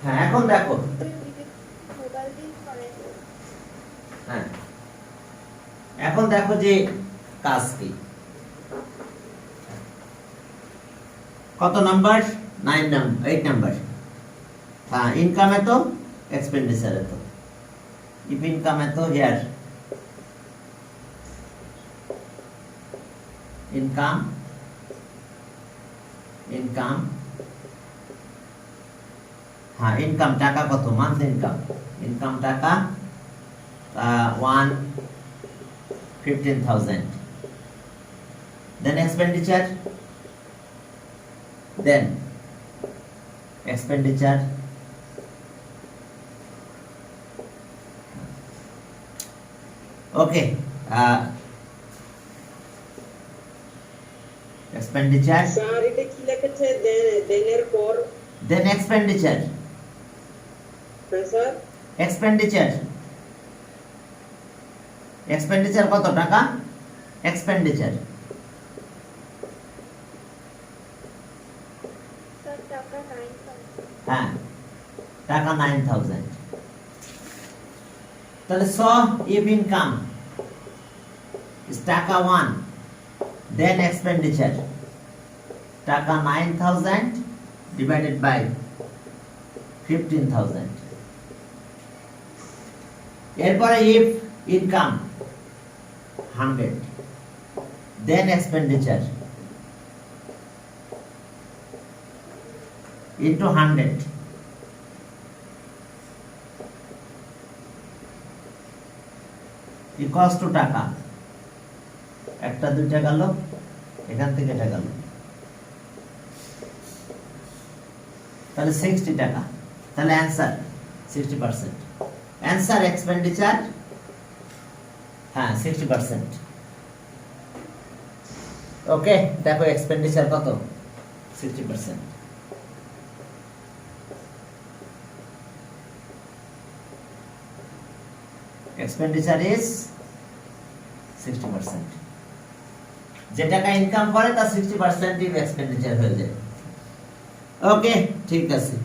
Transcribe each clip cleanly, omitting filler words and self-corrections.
হ্যাঁ এখন দেখো হ্যাঁ এখন দেখো যে কাজ কি কত নাম্বার 9 নাম্বার 8 নাম্বার हाँ इनकम है तो एक्सपेंडिचर है तो इफ इनकम है तो हियर इनकम इनकम हाँ इनकम टाका कत मंथ इनकम इनकम टाका 1,15,000 then expenditure okay expenditure sir এটা কি লেখেছে দেনের পর then expenditure হ্যাঁ স্যার expenditure কত টাকা expenditure স্যার টাকা 9,000 হ্যাঁ টাকা 9,000 তাহলে সো if income is টাকা 1 then expenditure টাকা 9,000 divided by 15,000 এরপরে if income 100 then expenditure into 100 equals to টাকা একটা দুইটা গেল এখান থেকে এটা গেল তাহলে 60 টাকা তাহলে অ্যানসার 60% অ্যানসার এক্সপেন্ডিচার হ্যাঁ 60% ওকে দেখো এক্সপেন্ডিচার কত 60% expenditure is 60% যে টাকা ইনকাম করে তার 60% ই এক্সপেন্ডিচার হয়ে যায় ওকে ঠিক আছে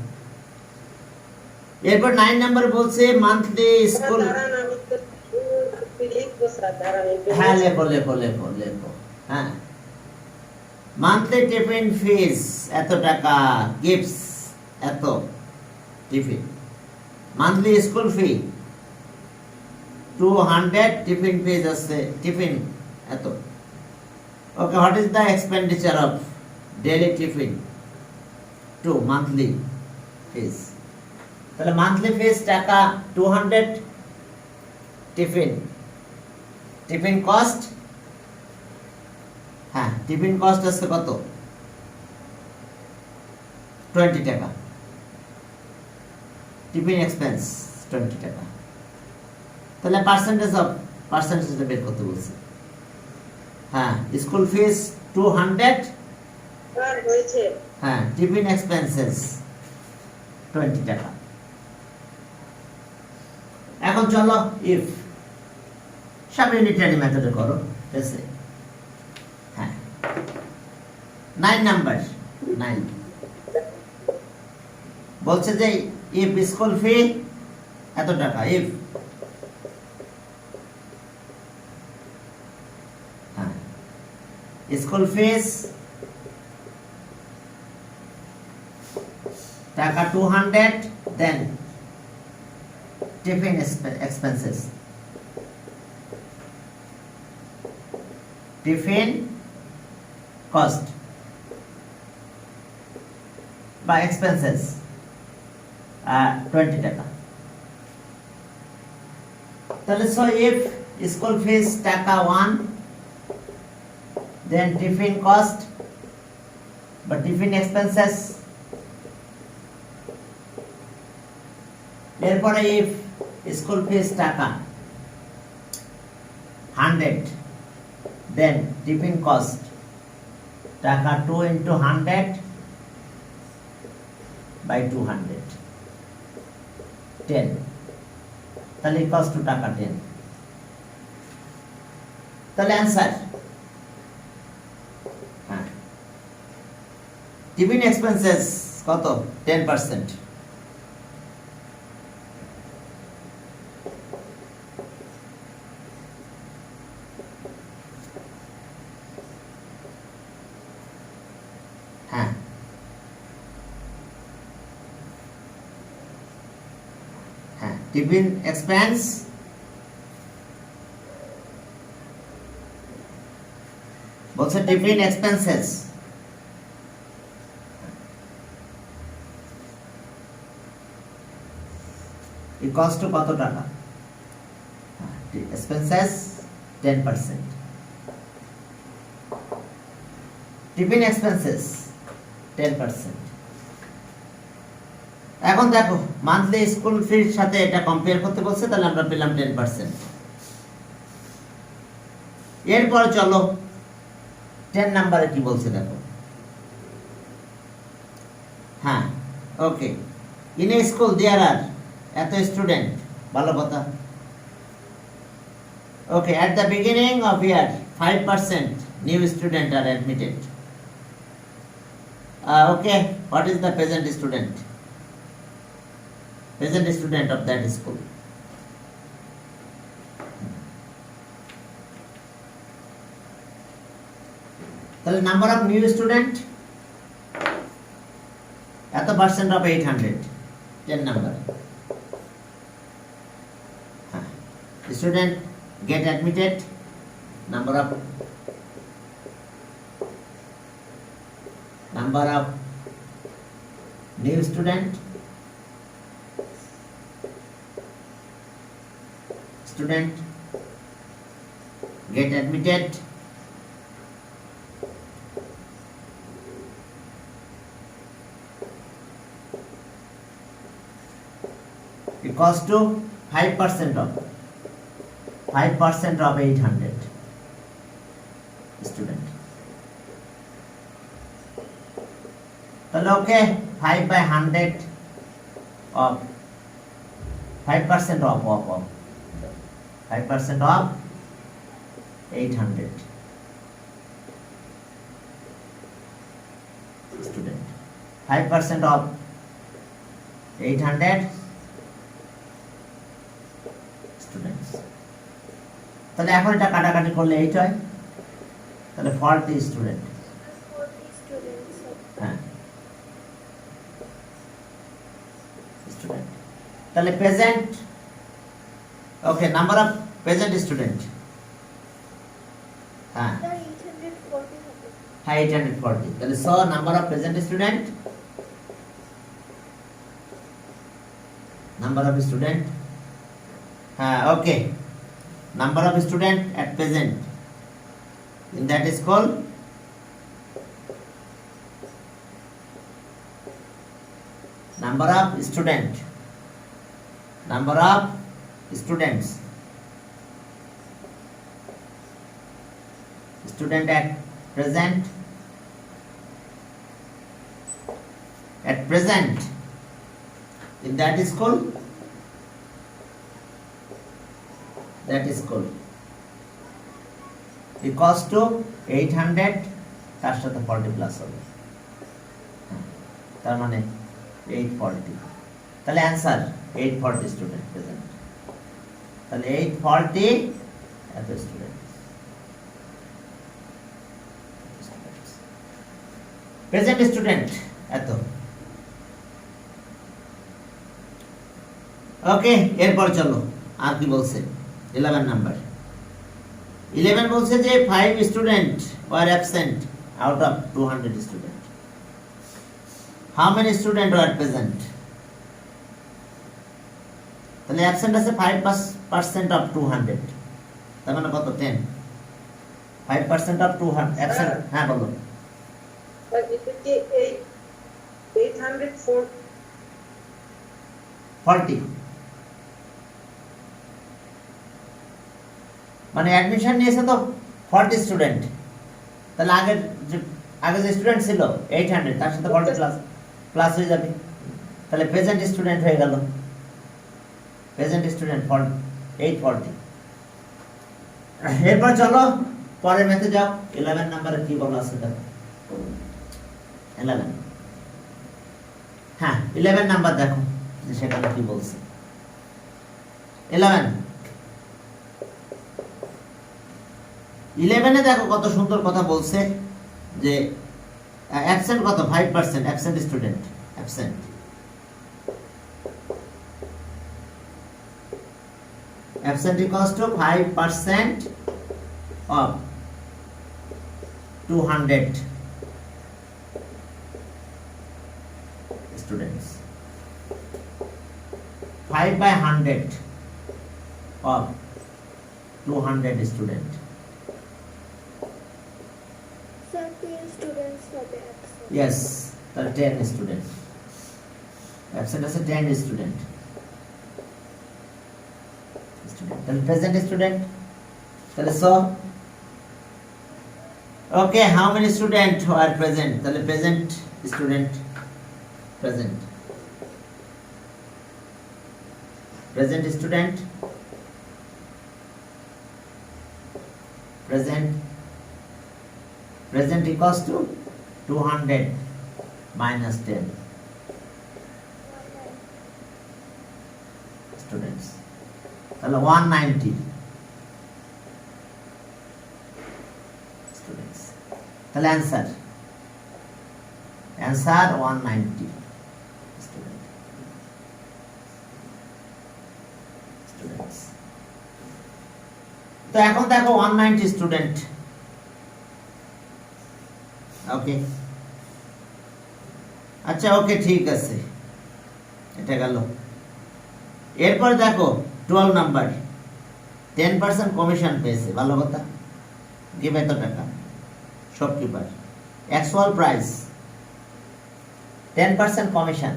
এরপর 9 নাম্বার বলছে মান্থলি স্কুল হ্যাঁ লেখো হ্যাঁ মান্থলি টিফিন ফিস এত টাকা গিফটস এত tiffin monthly school fee 200 tiffin fees আছে টিফিন এত okay what is the expenditure of daily tiffin to monthly fees তাহলে মান্থলি ফিস টাকা 200 টিফিন কস্ট হ্যাঁ টিফিন কস্ট আছে কত 20 টাকা টিফিন এক্সপেন্স 20 টাকা তাহলে পার্সেন্টেজটা বের করতে বলছে হ্যাঁ স্কুল ফিস 200 স্যার হয়েছে হ্যাঁ টিফিন এক্সপেন্সেস 20 টাকা এখন চলো ইফ সব ইউনিটারি মেথডে করো ঠিক আছে হ্যাঁ 9 নাম্বার 9 বলছে যে ইফ স্কুল ফি এত টাকা ইফ স্কুল ফিস টাকা 200 দেন টিফিন এক্সপেন্সেস টিফিন কস্ট বা এক্সপেন্সেস 20 টাকা তাহলে সো ইফ স্কুল ফিস টাকা 1 then tiffin cost but tiffin expenses এরপরে if school fees টাকা 100 then tiffin cost টাকা 2 into 100 by 200 10 তাহলে equals to টাকা 10 তাহলে অ্যান্সার টিফিন এক্সপেন্সেস কত 10% টিফিন এক্সপেন্স বলছে টিফিন এক্সপেন্সেস ইকুয়ালস টু কত টাকা এক্সপেন্সেস 10% টিফিন এক্সপেন্সেস 10%। এখন দেখো মান্থলি স্কুল ফির সাথে এটা কম্পেয়ার করতে বলছে, তাহলে আমরা পেলাম 10%। এরপর চলো 10 নম্বরে কি বলছে দেখো। হ্যাঁ ওকে, ইন এ স্কুল দেয়ার আর এত স্টুডেন্ট, ভালো কথা। ওকে, at the beginning of year 5% new student are admitted. Okay, what is the present student? Present student of that school. তাহলে নাম্বার অফ নিউ স্টুডেন্ট এত পার্সেন্ট অফ 800, 10 নাম্বার। হ্যাঁ, student get admitted, number of new student get admitted, equals to 5% of 800 student। তাহলে ওকে 5/100 of 5% of 5% of 800 student, 5% of 800 students। তাহলে এখন এটা কাটাকাটি করলে 8 হয়, তাহলে 40 স্টুডেন্ট। 40 students. হ্যাঁ স্টুডেন্ট, তাহলে present. Okay, number of present student, হ্যাঁ Sir, 840 হবে। হ্যাঁ 840। তাহলে so number of present student, number of student, হ্যাঁ ওকে, number of student at present in that school, number of students student at present in that school equals to 800, তার সাথে 40 plus হবে, তার মানে 840। তাহলে অ্যান্সার 840 স্টুডেন্ট প্রেজেন্ট। তাহলে 840 এত student present student এত। ওকে, এরপর চলো আর কি বলছে 11 নাম্বার। 11 বলছে যে 5 student were absent out of 200 student. How many student were present? তাহলে absent আছে 5% of 200, তার মানে কত 10, 5% of 200 absent। হ্যাঁ বলো। But it will be 840 40, মানে অ্যাডমিশন নিয়েছে তো 40 স্টুডেন্ট, তাহলে আগে যে স্টুডেন্ট ছিল 800, তার সাথে 40 প্লাস হয়ে যাবে, তাহলে প্রেজেন্ট স্টুডেন্ট হয়ে গেল, প্রেজেন্ট স্টুডেন্ট 840। এরপর চলো পরের ম্যাথে যাও। 11 নম্বরে কি বলা আছে দেখো। 11, হ্যাঁ 11 নাম্বার দেখো যে সেখানে কি বলছে। 11 দেখো কত সুন্দর কথা বলছে যে অ্যাবসেন্ট কত 5%, absent student absent absent equals to 5% of 200 students. 5 by 100 of 200 students. Sir, 10 students হবে absent. Yes, তাহলে 10 student. Absent আছে 10 student. তাহলে present student. তাহলে so okay, how many students are present? তাহলে present student. Present. Present student. Present equals to 200 minus 10 students. তাহলে 190 students. তাহলে answer 190 students. তো এখন দেখো 190 স্টুডেন্ট। ওকে, আচ্ছা ওকে ঠিক আছে, এটা গেল। এরপর দেখো 12 নাম্বার 10% কমিশন পেয়েছে, ভালো কথা। গিভ এত টাকা, শপকিপার, অ্যাকচুয়াল প্রাইস 10% কমিশন।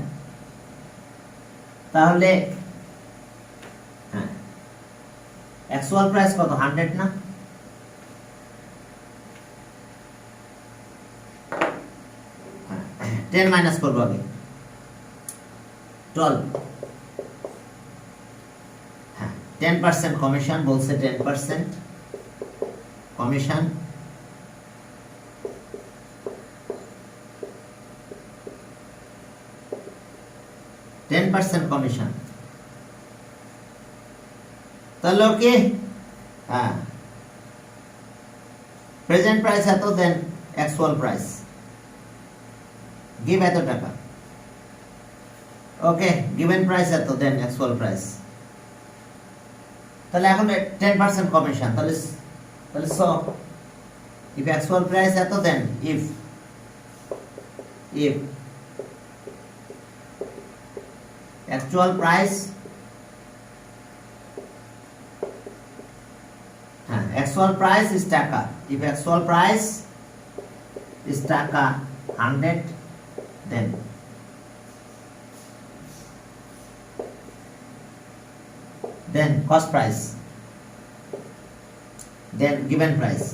তাহলে হ্যাঁ, অ্যাকচুয়াল প্রাইস কত? 100 না? হ্যাঁ, 10 মাইনাস করবো আগে, 12। হ্যাঁ, 10% কমিশন বলছে, 10% কমিশন। কমিশন। তাহলে ওকে, হ্যাঁ, প্রেজেন্ট প্রাইস এত, দেন অ্যাকচুয়াল প্রাইস, গিভ এত টাকা। ওকে, গিভেন প্রাইস এত, দেন অ্যাকচুয়াল প্রাইস। তাহলে এখন 10% কমিশন। তাহলে সো ইফ অ্যাকচুয়াল প্রাইস এত, দেন if actual price, actual price is টাকা, if actual price is টাকা 100, then cost price, then given price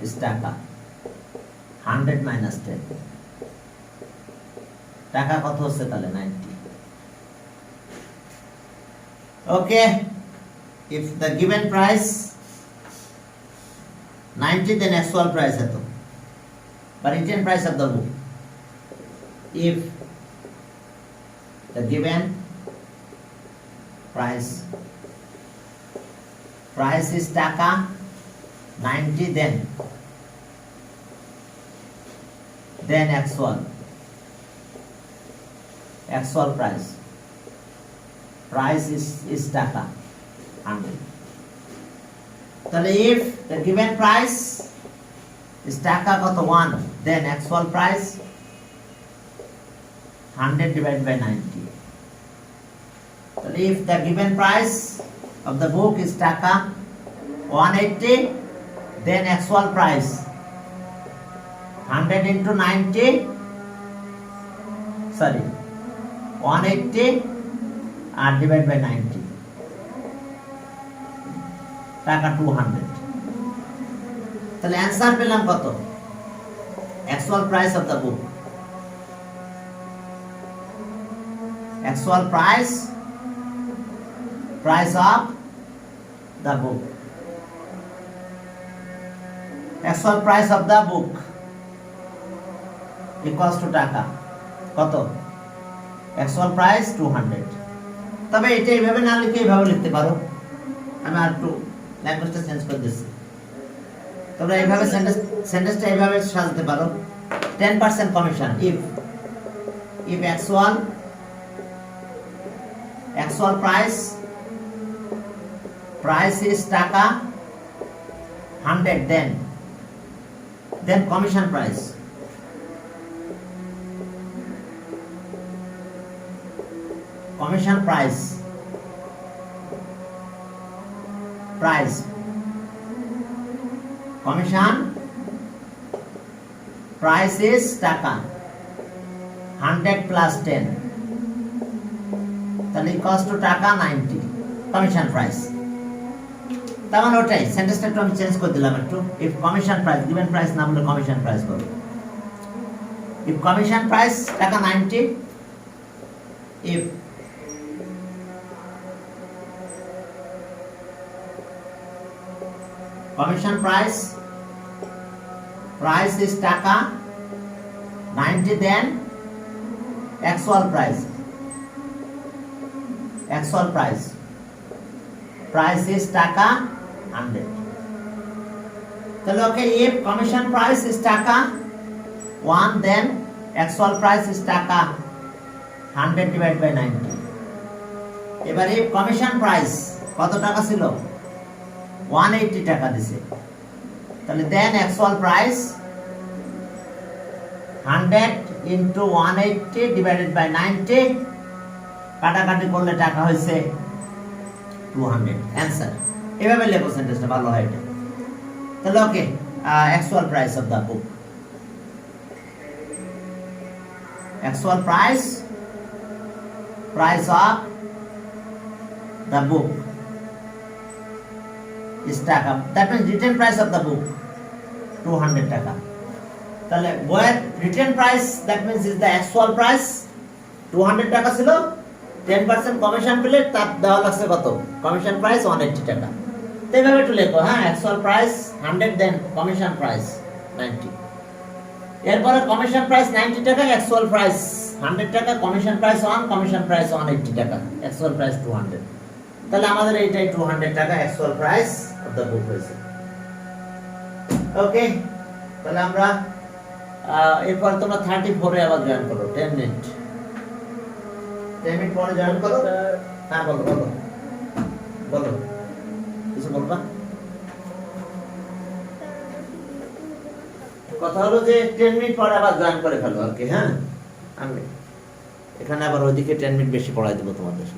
is টাকা 100 minus 10, টাকা কত হচ্ছে তাহলে? 90। ওকে, if the given price 90, then actual price এত, but written price of the book, if the given price is টাকা 90, then actual price is টাকা 100। তাহলে if the given price is টাকা কত? 1, then actual price 100 divided by 90। তাহলে if the given price of the book is টাকা 180, then actual price 100 into 90, sorry, 180 and divided by 90, টাকা 200। তাহলে answer পেলাম কত? Actual price of the book, actual price of the book, actual price of the book equals to টাকা কত? Actual price 200। তবে এটা এইভাবে না লিখে এইভাবে লিখতে পারো, আমি আর একটু ল্যাঙ্গুয়েজটা চেঞ্জ করে দিচ্ছি। তোমরা এইভাবে সেন্টেন্সটা এইভাবে সাজাতে পারো, 10% commission, if actual actual price is টাকা 100, then commission price commission price is টাকা 100 plus 10, তাহলে ইকুয়ালস টু টাকা 90 কমিশন প্রাইস। তার মানে ওটাই, সেন্টেন্সটা একটু আমি চেঞ্জ করে দিলাম একটু। If commission price, given price না বলে কমিশন প্রাইস করব। ইফ কমিশন প্রাইস টাকা 90, ইফ commission price is টাকা 90, then actual price is টাকা 100। তাহলে ওকে, if commission price is টাকা 1, then actual price is টাকা 100 divided by 90। এবার if commission price কত টাকা ছিল, 180 টাকা দিছে, তাহলে then actual price 100 into 180 divided by 90, কাটাকাটি করলে টাকা হয়েছে 200। অ্যান্সার এভাবে লেখো, সেন্টেন্সটা ভালো হয় এটা। তাহলে okay, actual price of the book, actual price of the book is টাকা, that means written price of the book 200 টাকা। তাহলে where written price, that means is the actual price 200 টাকা ছিল, 10% কমিশন পেলে তার দেওয়া লাগছে কত, কমিশন প্রাইস 180 টাকা। তো এইভাবে একটু লেখো, হ্যাঁ, অ্যাকচুয়াল প্রাইস 100, দেন কমিশন প্রাইস 90। এরপরে কমিশন প্রাইস 90 টাকা, অ্যাকচুয়াল প্রাইস 100 টাকা, কমিশন প্রাইস 1, কমিশন প্রাইস 180 টাকা, অ্যাকচুয়াল প্রাইস 200। তাহলে আমাদের এইটাই 200 টাকা অ্যাকচুয়াল প্রাইস অফ দ্য বুক হয়েছে। ওকে, তাহলে আমরা এরপর তোমরা 34 এ আবার জয়েন করো, 10 মিনিট পরে জয়েন করো। হ্যাঁ, বলো কিছু বলবা? কথা হলো যে 10 মিনিট পরে আবার জয়েন করে ফেলো আর কি। হ্যাঁ, আমি এখানে আবার ওইদিকে 10 মিনিট বেশি পড়াই দেবো তোমাদের।